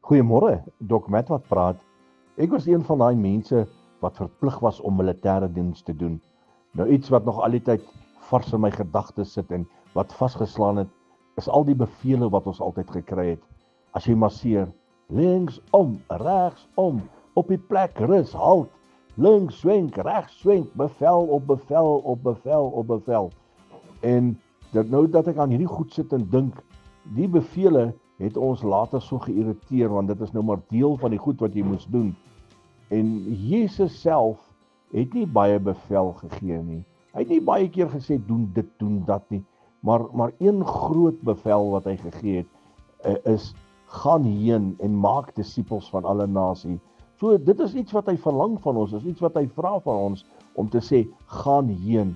Goeiemôre, Dok Matt wat praat. Ek was een van daai mense wat verplig was om militêre diens te doen. Nou iets wat nog al die tyd vars in my gedagtes sit en wat vasgeslaan het, is al die bevele wat ons altyd gekry het. As jy marseer, links om, regs om, op die plek rus, halt, links swenk, regs swenk, bevel op bevel op bevel op bevel. En dat ek aan hierdie goed sit en dink, die bevele het ons later so geïrriteer, want dit is nou maar deel van die goed wat jy moes doen. En Jesus self het nie baie bevel gegee nie. Hy het nie baie keer gesê, doen dit, doen dat nie. Maar een groot bevel wat hy gegee het, is, gaan heen en maak disippels van alle nasie. So dit is iets wat hy verlang van ons, is iets wat hy vra van ons, om te sê, gaan heen.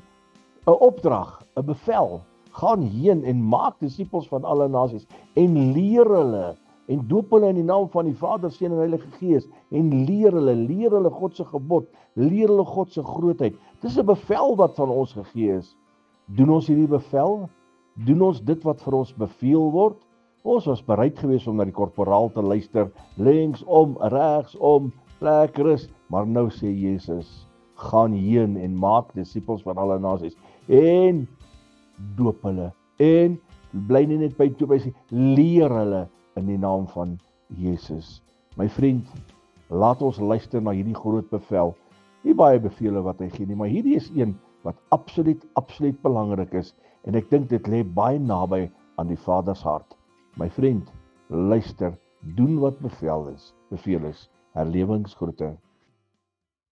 'n Opdrag, 'n bevel. Gaan heen en maak disippels van alle nasies en leer hulle en doop hulle in die naam van die Vader, Seun en Heilige Gees en leer hulle God se gebod, leer hulle God se grootheid. Dis 'n bevel wat van ons gegee is. Doen ons hierdie bevel? Doen ons dit wat vir ons beveel word? Ons was bereid geweest om na die korporaal te luister, links om, regs om, plek rus, maar nou sê Jesus, gaan heen en maak disippels van alle nasies en doop hulle en bly nie net by doop, hy sê leer hulle in die naam van Jesus. My vriend, laat ons luister na hierdie groot bevel. Nie baie bevele wat hy gee nie, maar hierdie is een wat absoluut belangrik is en ek dink dit lê baie naby aan die Vader se hart. My vriend, luister, doen wat beveel is. Herlewingsgroete.